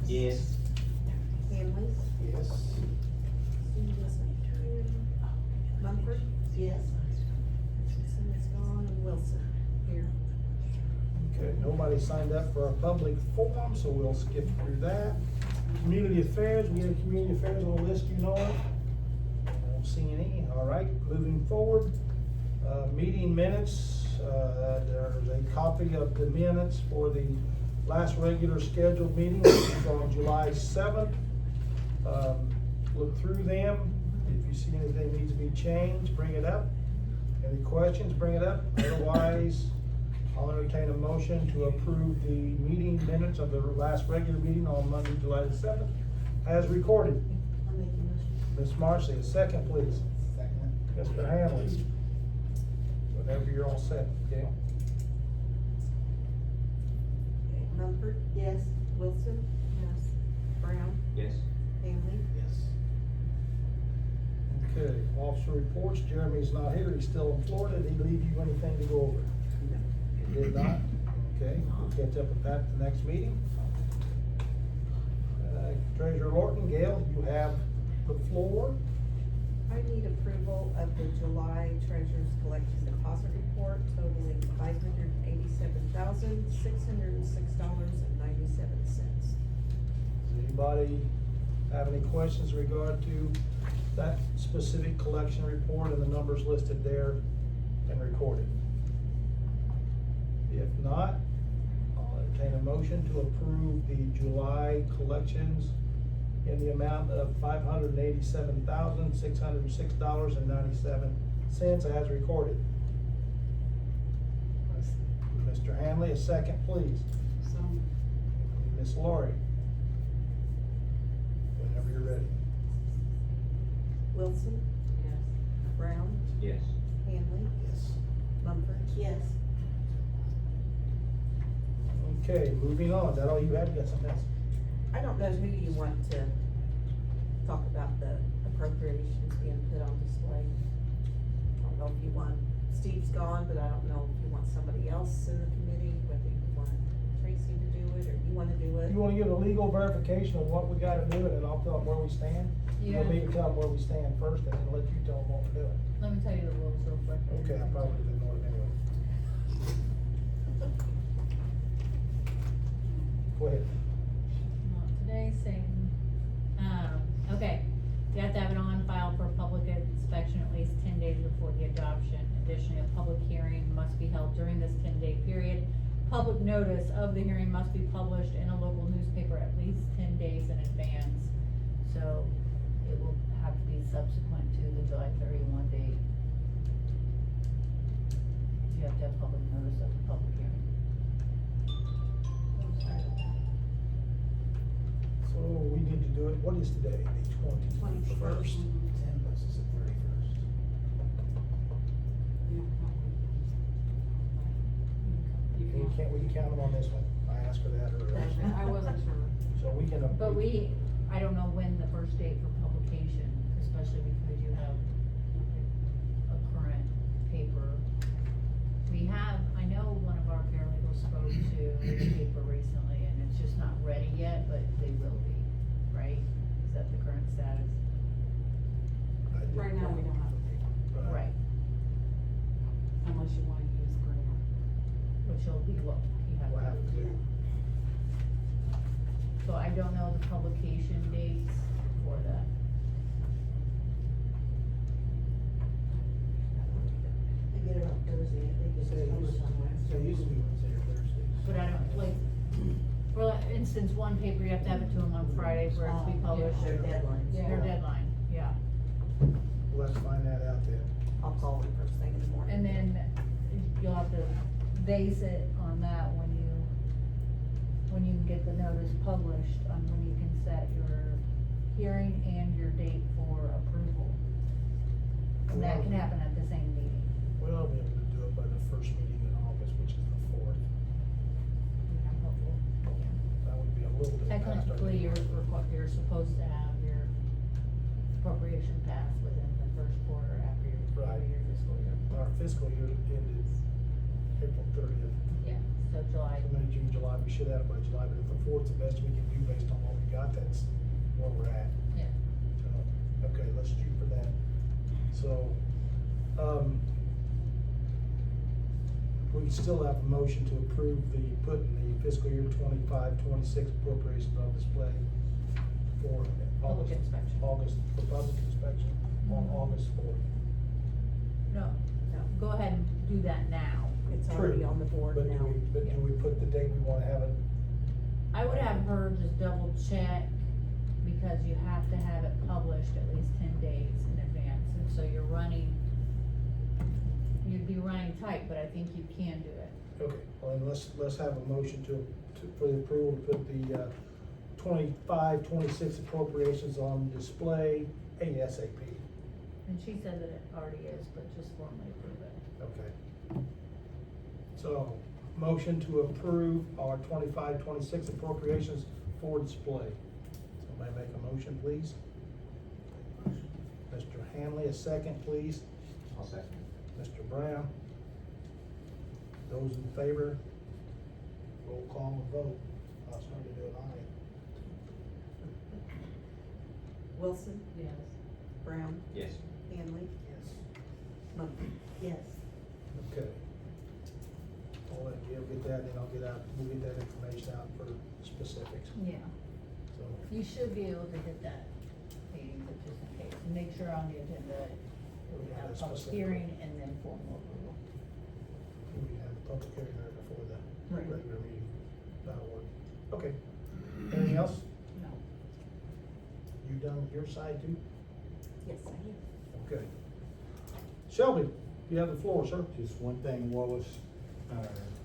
Yes. Hamley, Yes. Mumford, yes. Hutchinson is gone, and Wilson, here. Okay, nobody signed up for our public forum, so we'll skip through that. Community affairs, we have community affairs on the list you know of? I don't see any, all right, moving forward. Meeting minutes, there's a copy of the minutes for the last regular scheduled meeting, which was on July 7th. Look through them. If you see anything needs to be changed, bring it up. Any questions, bring it up. Otherwise, I'll entertain a motion to approve the meeting minutes of the last regular meeting on Monday, July the 7th, as recorded. I'll make a motion. Ms. Marcy, a second, please. Second. Mr. Hamley. Whenever you're all set, Gail. Okay, Mumford, yes. Wilson, yes. Brown, Yes. Hamley, Yes. Okay, officer reports, Jeremy's not here, he's still in Florida, did he leave you anything to go over? He did not? Okay, we'll catch up with that at the next meeting. Treasurer Lorton, Gail, you have the floor. I need approval of the July treasurer's collection deposit report totaling $587,606.97. Does anybody have any questions in regard to that specific collection report and the numbers listed there and recorded? If not, I'll entertain a motion to approve the July collections in the amount of $587,606.97 as recorded. Mr. Hanley, a second, please. So. Ms. Laurie. Whenever you're ready. Wilson, Yes. Brown, Yes. Hamley, Yes. Mumford, yes. Okay, moving on. Is that all you have? You got something else? I don't know who you want to talk about the appropriations being put on display. I don't know if you want, Steve's gone, but I don't know if you want somebody else in the committee, whether you want Tracy to do it, or you wanna do it. You wanna give a legal verification of what we gotta do, and then I'll tell them where we stand? You want me to tell them where we stand first, and then let you tell them what we're doing? Let me tell you the rules real quick. Okay, I probably didn't know it anyway. Go ahead. Not today, Satan. Okay, you have to have it on file for public inspection at least 10 days before the adoption. Additionally, a public hearing must be held during this 10-day period. Public notice of the hearing must be published in a local newspaper at least 10 days in advance. So it will have to be subsequent to the July 31 date. You have to have public notice of the public hearing. So we need to do it, what is today, the 21st? 10 versus the 31st. We can count them on this one. I asked for that earlier. I wasn't sure. So we can. But I don't know when the first date for publication, especially because you have a current paper. I know one of our paralegals spoke to the paper recently, and it's just not ready yet, but they will be, right? Is that the current status? Right now, we don't have a paper, Right, unless you wanna use grant. which will be what you We'll have have to to do. do. So I don't know the publication dates for that. I get it on Thursday, I think it's published on So it used to be Wednesday or Thursdays. But I don't, like, for instance, one paper, you have to have it to them on Friday for it to be published. Their deadlines. Their deadline, yeah. Let's find that out then. I'll call them first thing in the morning. And then you'll have to base it on that when you get the notice published, on when you can set your hearing and your date for approval. And that can happen at the same meeting. Well, I'll be able to do it by the first meeting in August, which is the 4th. That would be a little bit past our Technically, deadline. you're supposed to have your appropriation passed within the first quarter after Right. your fiscal year. Our fiscal year ended April 30th. Yeah, so July. So May, June, July, we should have it by July, but if the fourth's the best we can do based on what we got, that's where we're at. Yeah. So, okay, let's shoot for that. So, we still have a motion to approve putting the fiscal year 25-26 appropriations on display for Public inspection. For public inspection on August 4th. No, No, go ahead and do that now. it's already True, on the board But now. do we put the date we wanna have it? I would have her just double check, because you have to have it published at least 10 days in advance, and so you'd be running tight, but I think you can do it. Okay, well, then let's have a motion for the approval to put the 25-26 appropriations on display ASAP. And she said that it already is, but just formally approve it. Okay. So, motion to approve our 25-26 appropriations for display. Somebody make a motion, please. Mr. Hanley, a second, please. I'll second. Mr. Brown. Those in favor, roll call and vote. I'll start to do it aye. Wilson, Yes. Brown, Yes. Hanley, Yes. Monkey. Yes. Okay. I'll let Gail get that, and we'll get that information out for specifics, Yeah, so. you should be able to hit that meeting, but just in case, and make sure on the agenda, we have a public Specific. hearing and then formal approval. We have a public hearing right before the Right. regular meeting. That'll work. Okay. Anything else? No. You done with your side too? Yes, I am. Okay. Shelby, you have the floor, sir. Just one thing, Wallace,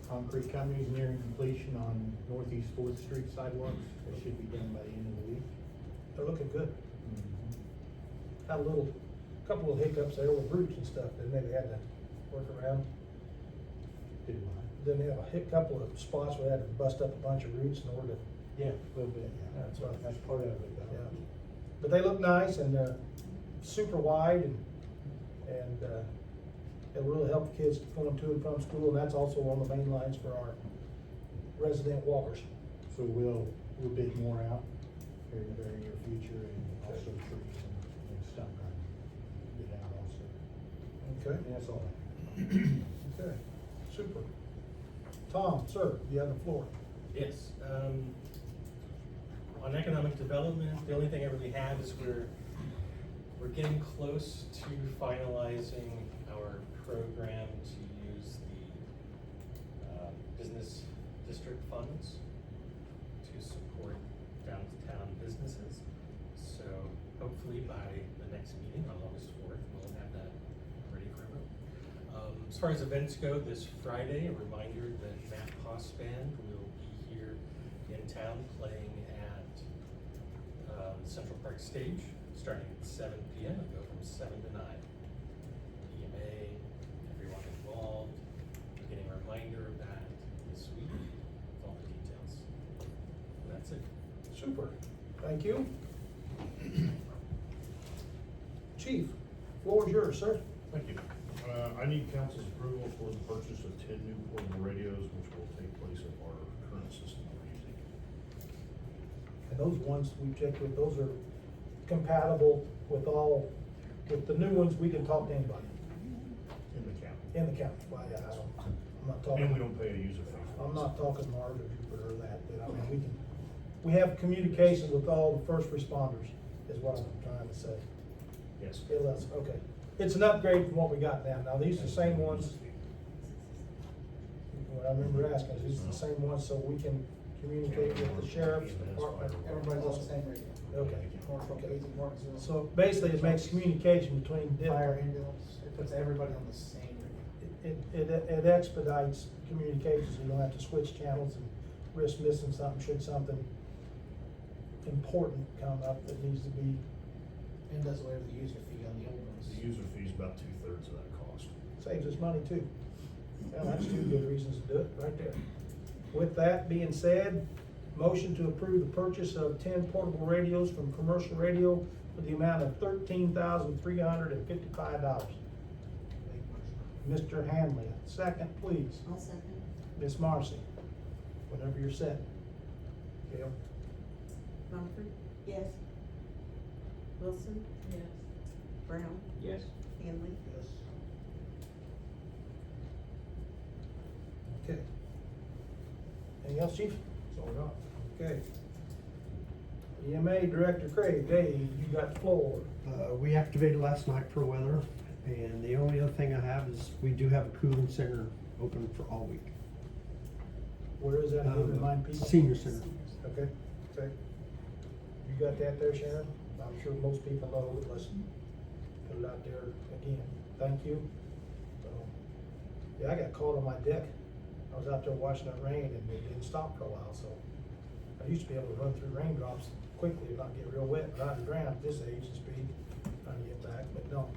concrete company is nearing completion on Northeast Fourth Street sidewalks. It should be done by the end of the week. They're looking good. Had a couple of hiccups there with roots and stuff, didn't they? They had to work around. Did what? Then they have a couple of spots where they had to bust up a bunch of roots in order to, Yeah, a little bit, yeah. That's right. That's part of it, yeah. though. But they look nice and, super wide and, it'll really help the kids going to and from school, and that's also on the main lines for our resident walkers. So we'll bid more out here in the very near future, and also trees and stump grinding. Bid out also. Okay? And that's all. Okay, super. Tom, sir, you have the floor. Yes, on economic development, the only thing I really have is we're getting close to finalizing our program to use the business district funds to support downtown businesses. So hopefully by the next meeting on August 4th, we'll have that ready for a vote. As far as events go, this Friday, a reminder that Matt Poss Band will be here in town playing at the Central Park Stage, starting at 7 p.m. and go from 7 to 9. EMA, everyone involved, we're getting a reminder of that this week, with all the details. That's it. Super, thank you. Chief, floor is yours, sir. Thank you. I need council's approval for the purchase of 10 new portable radios, which will take place of our current system we're using. And those ones we checked with, those are compatible with with the new ones, we can talk to anybody In the county. in the county. Well, yeah, I'm not talking. And we don't pay a user fee. for I'm this. not talking Mars or Jupiter or that, I mean, we have communications with all the first responders, is what I'm trying to say. Yes. Okay. It's an upgrade from what we got now. Now, these are the same ones, what I remember asking, is these are the same ones so we can communicate with the sheriff's department? Everybody's on the same radio. Okay. Commercial, Casey, Martinsville. So basically, it makes communication between Fire, different, ambulance, it puts everybody on the same radio. it expedites communications, you don't have to switch channels and risk missing something, should something important come up that needs to be, And does away with the user fee on the old ones. The user fee is about 2/3 of that cost. saves us money too. Well, that's two good reasons to do it, right there. With that being said, motion to approve the purchase of 10 portable radios from Commercial Radio for the amount of $13,355. Mr. Hanley, second, please. I'll second. Ms. Marcy, whenever you're set. Gail? Mumford? Yes. Wilson? Yes. Brown? Yes. Hanley? Yes. Okay. Anything else, chief? That's all we got. Okay. EMA Director Craig, Dave, you got the floor. We activated last night for weather, and the only other thing I have is we do have a cooling center open for all week. Where is that? Remind people. Senior center. Okay, okay. You got that there, Sharon? I'm sure most people know it. Let's put it out there again. Thank you. So, yeah, I got caught on my deck. I was out there watching it rain and it didn't stop for a while, so. I used to be able to run through raindrops quickly and not get real wet, but I'd drown at this age and speed, trying to get back, but no.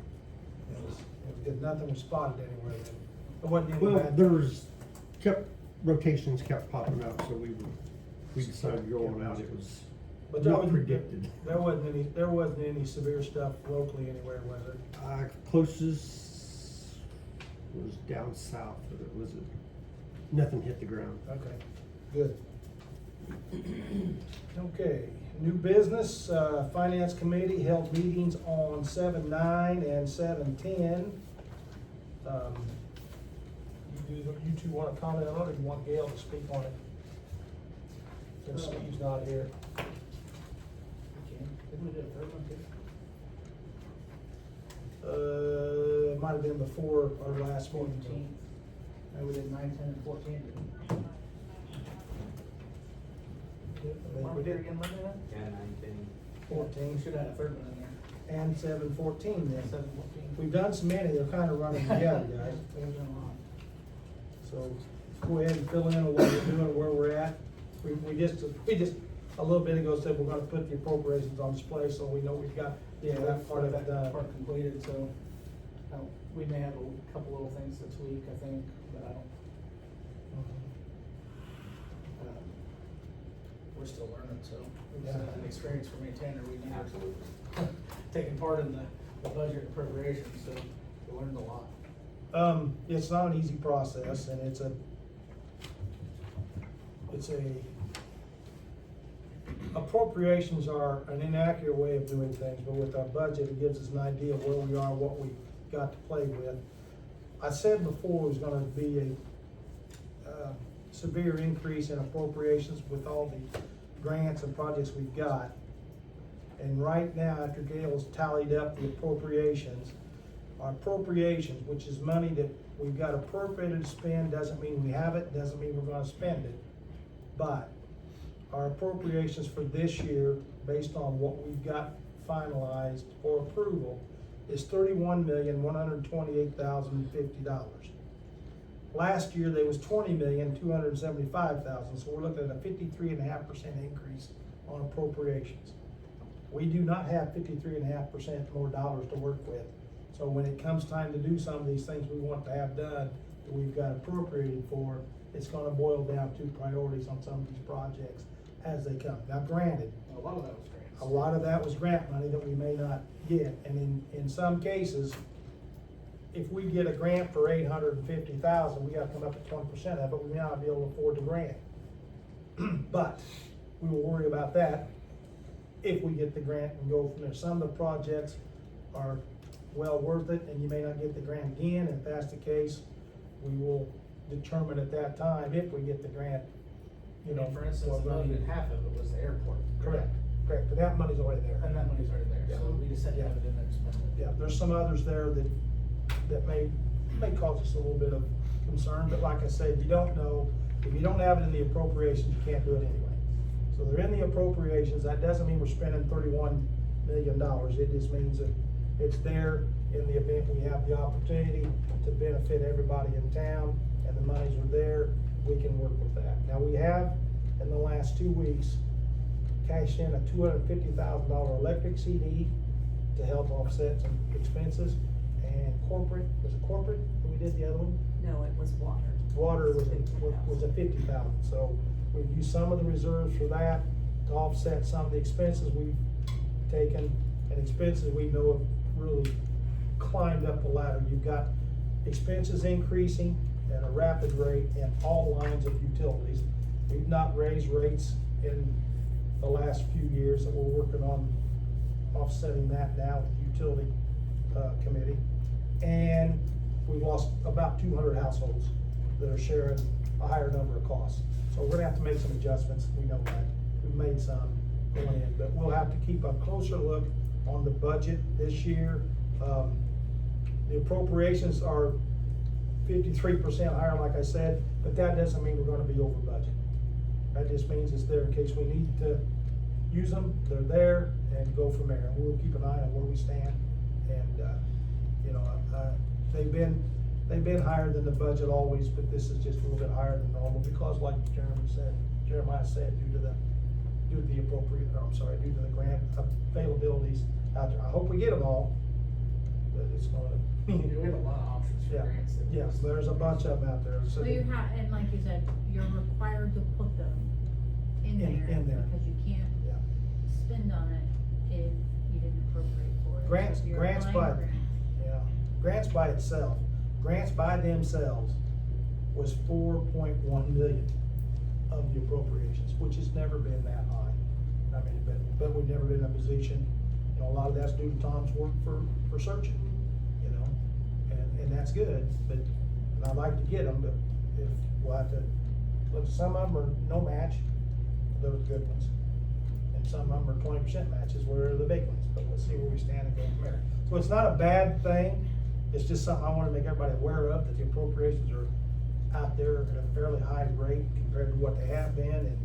It was good. Nothing was spotted anywhere then. It wasn't any Well, bad. rotations kept popping up, so we decided to go on out. It was But there not wasn't- predicted. There wasn't any severe stuff locally anywhere, was there? Closest was down south, but it was, nothing hit the ground. Okay, good. Okay, new business, Finance Committee held meetings on 7/9 and 7/10. You two wanna comment on it, or you want Gail to speak on it? Since Steve's not here. Didn't we do a third one too? It might have been before our last meeting. 14. No, we did 9, 10, and 14, didn't we? I think we did. Again, Monday then? Yeah, 9, 14. We should have had a third one in there. And 7/14 then. 7, 14. We've done so many, they're kind of running together, guys. We've done a lot. So go ahead and fill in on what we're doing, where we're at. We just a little bit ago said we're gonna put the appropriations on display, so we know we've got that part of it done. Part completed, so, we may have a couple little things this week, I think, but I don't, we're still learning, so. It's Yeah. an experience for me and Tanner, we never Absolutely. taken part in the budget appropriations, so we learned a lot. It's not an easy process, and it's a appropriations are an inaccurate way of doing things, but with our budget, it gives us an idea of where we are, what we got to play with. I said before it was gonna be a severe increase in appropriations with all the grants and projects we've got. And right now, after Gail's tallied up the appropriations, our appropriations, which is money that we've got appropriated to spend, doesn't mean we have it, doesn't mean we're gonna spend it. But our appropriations for this year, based on what we've got finalized for approval, is $31,128,050. Last year, there was $20,275,000, so we're looking at a 53.5% increase on appropriations. We do not have 53.5% more dollars to work with. So when it comes time to do some of these things we want to have done, that we've got appropriated for, it's gonna boil down to priorities on some of these projects as they come. Now granted, A lot of that was grants. a lot of that was grant money that we may not get, and in some cases, if we get a grant for $850,000, we gotta come up with 20% of it, we may not be able to afford the grant. But we will worry about that if we get the grant and go from there. Some of the projects are well worth it, and you may not get the grant again. If that's the case, we will determine at that time if we get the grant, You know, for instance, the money, half of it was the airport. Correct, but that money's already there. And that money's already there, so Yeah. we just had to have it in there to spend it. Yeah, there's some others there that may cause us a little bit of concern, but like I said, if you don't know, if you don't have it in the appropriations, you can't do it anyway. So they're in the appropriations, that doesn't mean we're spending $31 million, it just means that it's there in the event we have the opportunity to benefit everybody in town, and the monies are there, we can work with that. Now, we have, in the last 2 weeks, cashed in a $250,000 electric CD to help offset some expenses, and corporate, was it corporate that we did the other one? No, it was water. Water was a 50,000, so we've used some of the reserves for that to offset some of the expenses we've taken, and expenses we know have really climbed up the ladder. You've got expenses increasing at a rapid rate in all lines of utilities, We've not raised rates in the last few years, that we're working on offsetting that now with the utility, committee. And we've lost about 200 households that are sharing a higher number of costs. So we're gonna have to make some adjustments, we know that. We've made some going in, but we'll have to keep a closer look on the budget this year. The appropriations are 53% higher, like I said, but that doesn't mean we're gonna be over budget. That just means it's there in case we need to use them, they're there, and go from there. And we'll keep an eye on where we stand, and, you know, they've been higher than the budget always, but this is just a little bit higher than normal, because like Jeremiah said, due to the grant availabilities out there. I hope we get them all, but it's gonna. We have a lot of options for Yeah, grants. yes, there's a bunch of them out there, so. So you have, and like you said, you're required to put them in there. In there. Because you can't Yeah. spend on it if you didn't appropriate for it. Grants- So if you're grants applying by- grants. Yeah, grants by itself, grants by themselves was 4.1 million of the appropriations, which has never been that high. I mean, but we've never been in a position, you know, a lot of that's due to Tom's work for searching, you know, and that's good, but, and I'd like to get them, but if, we'll have to, look, some of them are no match, those are good ones. And some of them are 20% matches, where the big ones, but we'll see where we stand and go from there. So it's not a bad thing, it's just something I wanna make everybody aware of, that the appropriations are out there at a fairly high rate compared to what they have been, and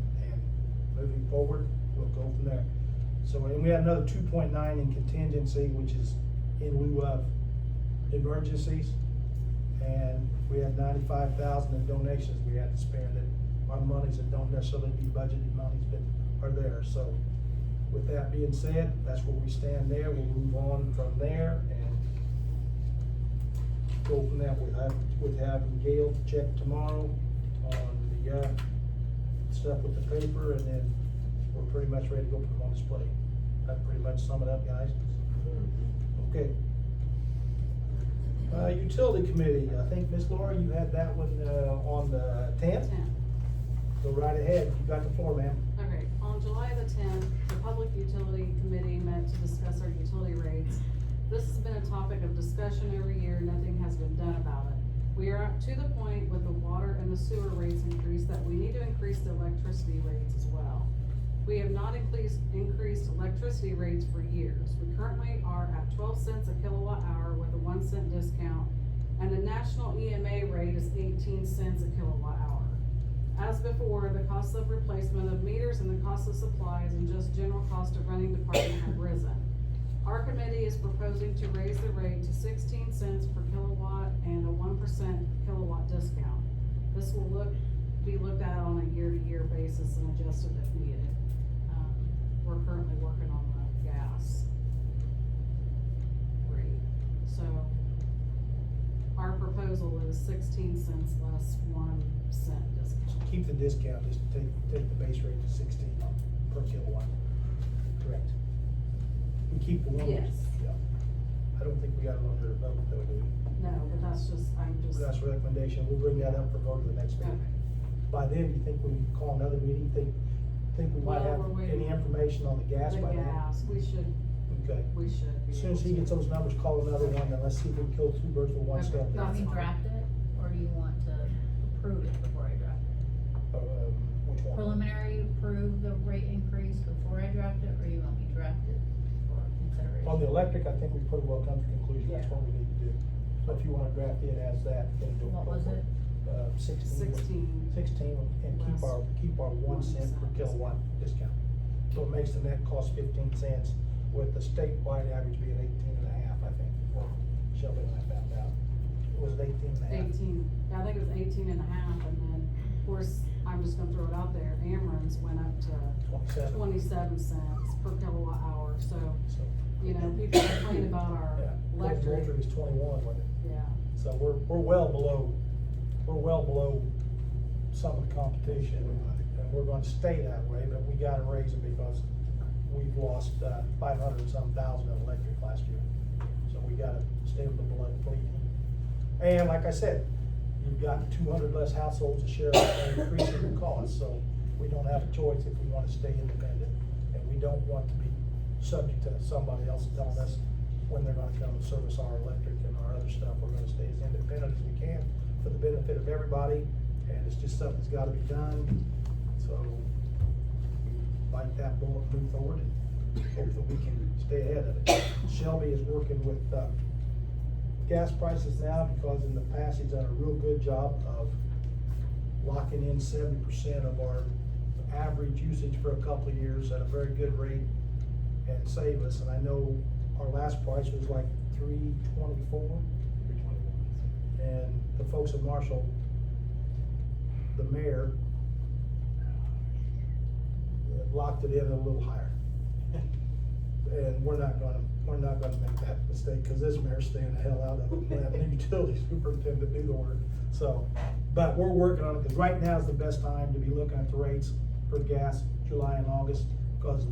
moving forward, we'll go from there. So, and we had another 2.9 in contingency, which is in lieu of emergencies. And we had 95,000 in donations we had to spend, that on monies that don't necessarily be budgeted monies, but are there. So with that being said, that's where we stand there. We'll move on from there and go from there. We'll have Gail check tomorrow on the, stuff with the paper, and then we're pretty much ready to go put them on display. That pretty much sum it up, guys. Okay. Utility committee, I think, Miss Laura, you had that one, on the 10th? 10. Go right ahead, you got the floor, ma'am. Okay, on July the 10th, the Public Utility Committee met to discuss our utility rates. This has been a topic of discussion every year, nothing has been done about it. We are up to the point with the water and the sewer rates increase that we need to increase the electricity rates as well. We have not increased electricity rates for years. We currently are at 12 cents a kilowatt hour with a 1 cent discount, and the national EMA rate is 18 cents a kilowatt hour. As before, the cost of replacement of meters and the cost of supplies and just general cost of running department have risen. Our committee is proposing to raise the rate to 16 cents per kilowatt and a 1% kilowatt discount. This will be looked at on a year-to-year basis and adjusted if needed. We're currently working on the gas rate. So our proposal is 16 cents less 1 cent discount. Keep the discount, just take the base rate to 16 per kilowatt. Correct. We keep the one. Yes. Yeah. I don't think we got it on there vote though, do we? No, but that's just, I'm just. That's a recommendation, we'll bring that up for vote at the next meeting. Okay. By then, you think we can call another meeting, think we might Well, have we're waiting any on information on the gas The by then? gas, we should Okay. be As soon as he able gets to. those numbers, call another one, and let's see if we can kill two birds with one Okay. stone. Do you want me to That's fine. draft it, or do you want to approve it before I draft it? Which one? Preliminary, approve the rate increase before I draft it, or you want me to draft it for consideration? On the electric, I think we pretty well come to conclusion, that's Yeah. what we need to do. So if you wanna draft it as that, then do it. What was it? 16. 16. And keep our 1 cent per 1 cent kilowatt discount. So it makes the net cost 15 cents, with the statewide average being 18.5, I think, or Shelby and I found out. Was it 18.5? 18, I think it was 18 and a half, and then, of course, I'm just gonna throw it out there, Ameren's went up to 27. 27 cents per kilowatt hour, so, So, you know, people complain about our yeah, electric. Moultrie was 21, wasn't it? Yeah, So we're well below some of the competition, and we're gonna stay that way, but we gotta raise it because we've lost, 500 and some thousand in electric last year. So we gotta stay below bleeding. And like I said, you've got 200 less households to share an increasing the cost, so we don't have a choice if we want to stay independent. And we don't want to be subject to somebody else telling us when they're gonna come and service our electric and our other stuff. We're gonna stay as independent as we can for the benefit of everybody, and it's just something that's gotta be done. So, bite that bullet, move forward, and hope that we can stay ahead of it. Shelby is working with, gas prices now, because in the past, he's done a real good job of locking in 70% of our average usage for a couple of years at a very good rate and save us. And I know our last price was like $3.24. And the folks at Marshall, the mayor, locked it in a little higher. And we're not gonna make that mistake, cause this mayor's staying the hell out of it, and the utility superintendent do the work. So, but we're working on it, cause right now is the best time to be looking at the rates for gas, July and August, cause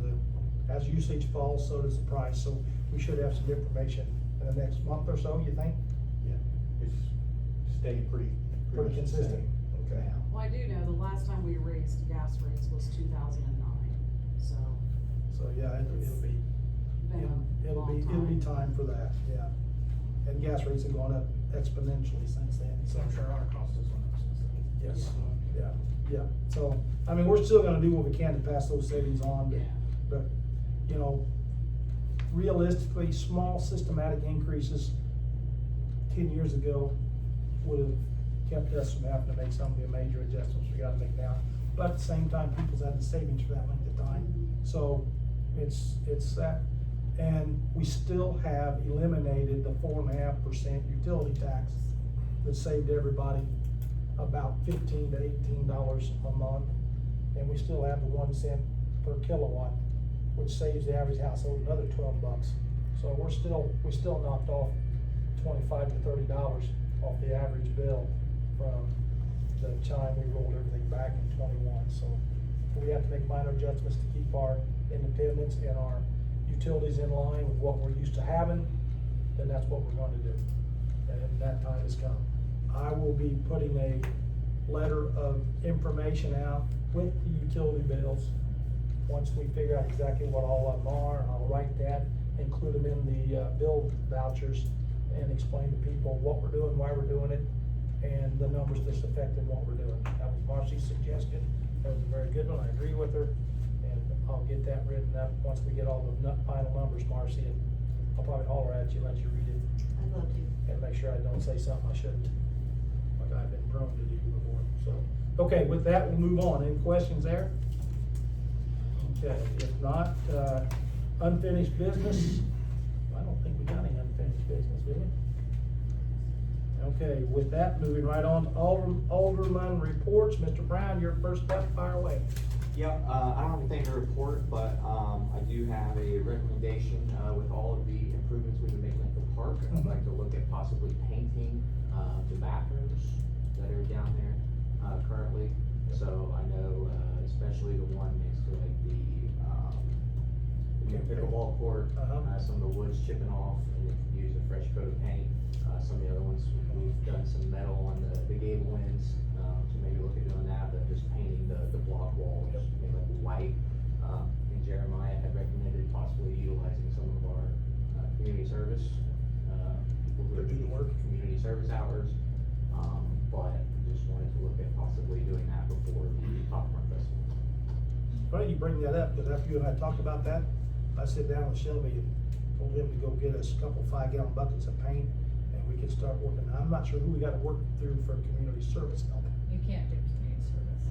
as usage falls, so does the price. So we should have some information in the next month or so, you think? Yeah, it's stayed pretty Pretty much the consistent. same. Okay. Well, I do know the last time we raised gas rates was 2009, so So, yeah, it'll be, been a it'll long be time. time for that, yeah. And gas rates have gone up exponentially since then, so. I'm sure our cost is one of those. Yes, yeah. So, I mean, we're still gonna do what we can to pass those savings on, Yeah. but, you know, realistically, small systematic increases 10 years ago would have kept us from having to make some of the major adjustments we gotta make now. But at the same time, people's had the savings for that length of time, so it's that. And we still have eliminated the 4.5% utility tax that saved everybody about $15 to $18 a month. And we still have the 1 cent per kilowatt, which saves the average household another $12. So we still knocked off $25 to $30 off the average bill from the time we rolled everything back in 21. So we have to make minor adjustments to keep our independence and our utilities in line with what we're used to having, then that's what we're going to do. And that time has come. I will be putting a letter of information out with the utility bills. Once we figure out exactly what all of them are, I'll write that, include them in the bill vouchers, and explain to people what we're doing, why we're doing it, and the numbers that's affecting what we're doing. That was Marcy's suggestion. That was a very good one. I agree with her. And I'll get that written up once we get all the final numbers, Marcy, and I'll probably holler at you, let you read it, I'd love to. and make sure I don't say something I shouldn't, like I've been prone to do before, so. Okay, with that, we'll move on. Any questions there? Okay, if not, unfinished business, I don't think we got any unfinished business, do we? Okay, with that, moving right on to Alderman reports. Mr. Brown, you're first up, fire away. Yeah, I don't have anything to report, but, I do have a recommendation, with all of the improvements we've been making at the park. I'd like to look at possibly painting, the bathrooms that are down there, currently. So I know, especially the one next to like the new pickleball court, some of the wood's chipping off and it could use a fresh coat of paint. Some of the other ones, we've done some metal on the gable ends, so maybe look at doing that, but just painting the block walls, maybe like white. And Jeremiah had recommended possibly utilizing some of our, community service, people who are Do the doing work. community service hours. But just wanted to look at possibly doing that before the Popcorn Festival. Funny you bring that up, because after you and I talked about that, I sit down with Shelby and told him to go get us a couple 5-gallon buckets of paint, and we can start working. I'm not sure who we gotta work through for community service help. You can't do community service,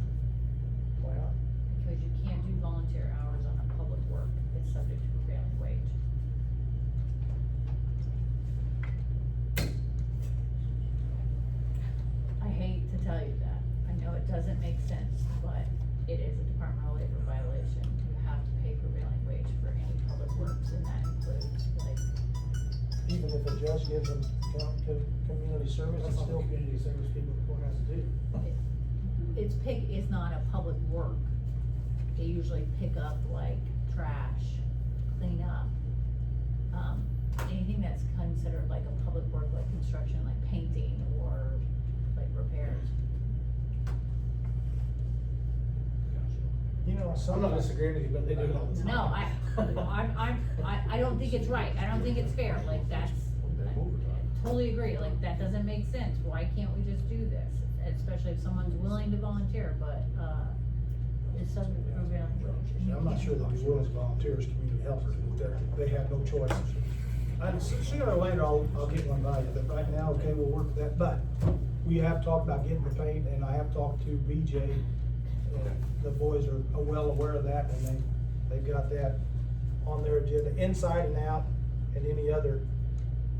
Why not? because you can't do volunteer hours on a public work, it's subject to prevailing wage. I hate to tell you that, I know it doesn't make sense, but it is a Department of Labor violation, you have to pay prevailing wage for any public works, and that includes, like, Even if a judge gives them community service, That's it's all still. the community service people in the court has to do. it's not a public work. They usually pick up like trash, clean up. Anything that's considered like a public work, like construction, like painting or like repairs. You know, I'm not disagreeing with you, but they do it all the time. No, I don't think it's right, I don't think it's fair, like, that's, I totally agree, like, that doesn't make sense, why can't we just do this? Especially if someone's willing to volunteer, but, it's subject to program. I'm not sure they'll be willing to volunteer as community helpers, but they have no choice. Sooner or later, I'll get one by you, but right now, okay, we'll work with that, but we have talked about getting the paint, and I have talked to BJ, and the boys are well aware of that, and they've got that on their agenda, inside and out, and any other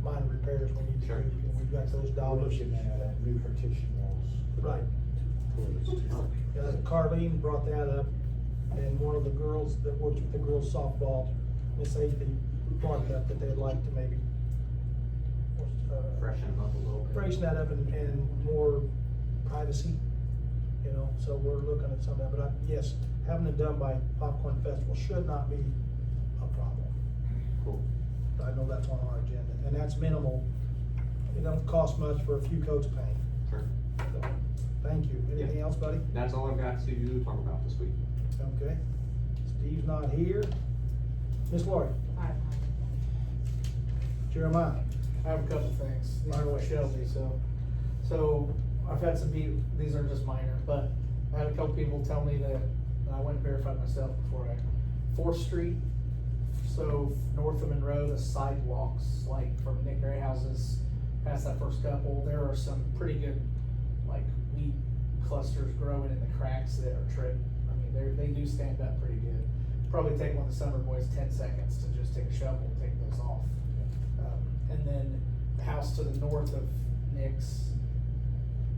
minor repairs we need to do, Sure. and we've got those We're dollars. looking at new partition walls. Right. Toilets too. Carlene brought that up, and one of the girls that works with the girls softball, Miss Amy, brought it up that they'd like to maybe Freshen them up a little bit. freshen that up and more privacy, you know, so we're looking at some of that, but yes, having it done by Popcorn Festival should not be a problem. Cool. I know that's on our agenda, and that's minimal, it don't cost much for a few coats of paint, Sure. so, thank you. Anything else, buddy? That's all I've got to talk about this week. Okay, Steve's not here. Miss Lori, Jeremiah, I have a couple things, these Fire are away. with Shelby, so I've had some people, these are just minor, but I had a couple people tell me that, and I went and verified myself before I, 4th Street, so north of Monroe, the sidewalks, like from Nick Grayhouse's past that first couple, there are some pretty good, like, weed clusters growing in the cracks that are tripped. I mean, they do stand up pretty good. Probably take one of the summer boys 10 seconds to just take a shovel and take those off. And then the house to the north of Nick's,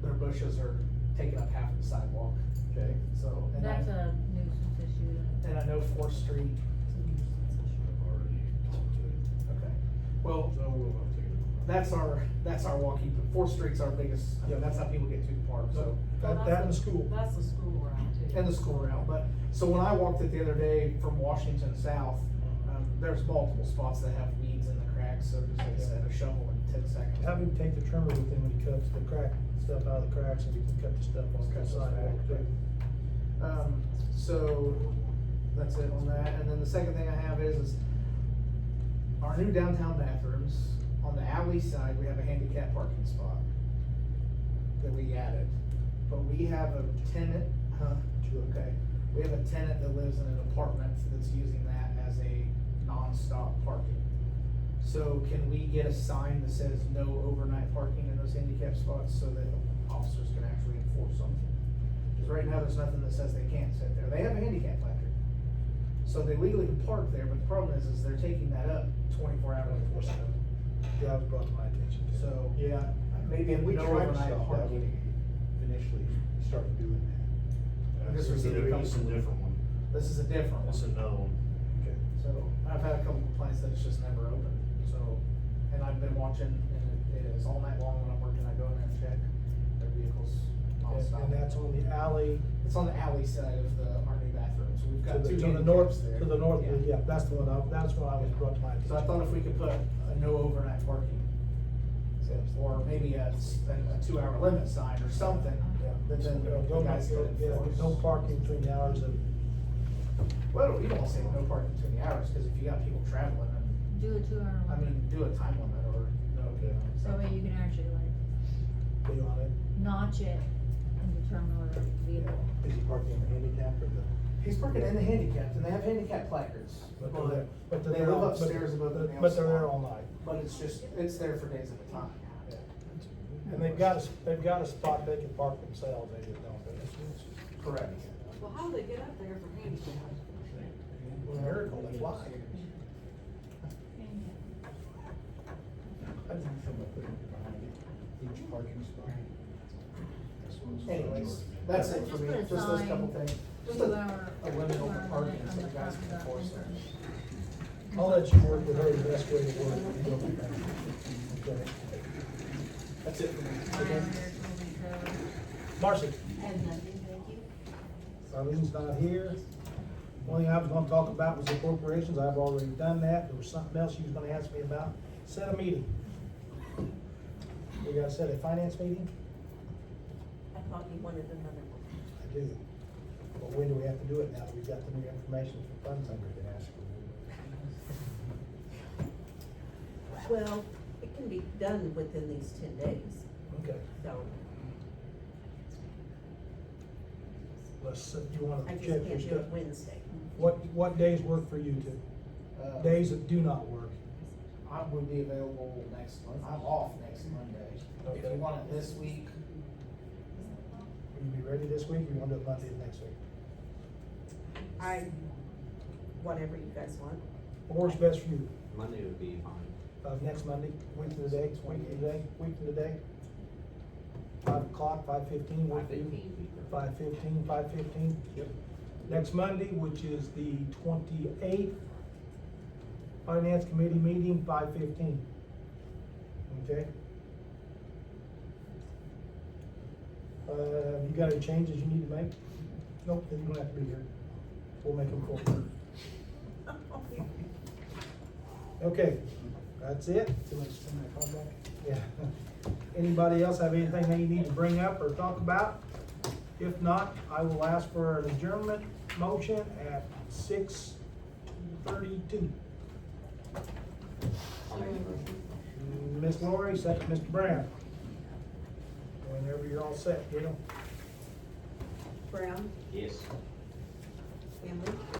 their bushes are taking up half of the sidewalk. okay, So, and That's I, a nuisance issue. and I know 4th Street, okay. Well, that's our walking, 4th Street's our biggest, I mean, that's how people get to the park, so. that in the school. That's the school route too. And the school route, but, so when I walked it the other day from Washington south, there's multiple spots that have weeds in the cracks, so just like I said, a shovel in 10 seconds. Have him take the trimmer with him when he cuts the crack, stuff out of the cracks, and we can cut the stuff on the sidewalk too. So, that's it on that, and then the second thing I have is our new downtown bathrooms, on the alley side, we have a handicap parking spot that we added, but we have a tenant, okay, we have a tenant that lives in an apartment that's using that as a non-stop parking. So can we get a sign that says no overnight parking in those handicap spots so that officers can actually enforce something? Cause right now, there's nothing that says they can't sit there. They have a handicap placard. So they legally can park there, but the problem is they're taking that up 24 hours before seven. Yeah, that was brought to my attention too. So, Yeah. maybe We no tried overnight stuff that parking. we initially started doing that. I just This is received a couple- a different one. This is a different That's one. another one. Okay. So I've had a couple complaints that it's just never open, so, and I've been watching, and it is all night long when I'm working, I go in there and check their vehicles nonstop. And that's on the alley, It's on the alley side of our new bathroom, so we've to got the, two to the handicaps north, there. to the north, yeah, that's the one, that's what I was brought to my attention. So I thought if we could put a no overnight parking, or maybe a 2-hour limit sign or something, Yeah. that then So, the guys can yeah, enforce. no parking between the hours of, Well, you don't wanna say no parking between the hours, cause if you got people traveling, and, Do a 2-hour I limit, mean, do a time limit or, Okay. so that way you can actually like be on it. notch it and determine whether it's vehicle. Is he parking in the handicap or the? He's parking in the handicapped, and they have handicap placards, But but they're, but they're they there live all- upstairs above the nail But they're there salon. all night. But it's just, it's there for days at a time. And they've got a spot they can park themselves, they just don't, but Correct. Well, how do they get up there for handicap? it's a miracle, they fly. I think someone put it behind each parking spot. Anyways, that's it for Just me, put a just those sign, couple things. Just 2-hour a limit over 2-hour parking limit so on the guys front can of enforce that it. I'll let you work with her the best way to work. Okay. That's it for me. Okay. Marcy, And nothing, thank you. Arlene's not here. One thing I was gonna talk about was appropriations, I've already done that, there was something else you was gonna ask me about, set a meeting. We gotta set a finance meeting? thought you wanted another one. I do. But when do we have to do it now that we've got the new information from funds under the ask? Well, it can be done within these 10 days, Okay, so let's, you wanna I just check can't your do stuff? it Wednesday. What days work for you two? Days that do not work? I would be available next month, I'm off next Monday. If Okay. you want it this week, Will you be ready this week, or you wanna do it Monday of next week? Whatever you guys want. What works best for you? Monday would be fine. Next Monday, week from today, week from today? 5 o'clock, 5:15, work for you? 5:15 would be perfect. 5:15, 5:15? Yep. Next Monday, which is the 28th, Finance Committee meeting, 5:15. Okay? You got any changes you need to make? Nope, then you don't have to be here. We'll make them for you. Okay, that's it? Yeah. Anybody else have anything they need to bring up or talk about? If not, I will ask for an adjournment motion at 6:32. I'll make a motion. Ms. Laurie, second Mr. Brown. Whenever you're all set, you know. Brown, Yes. Hamlin,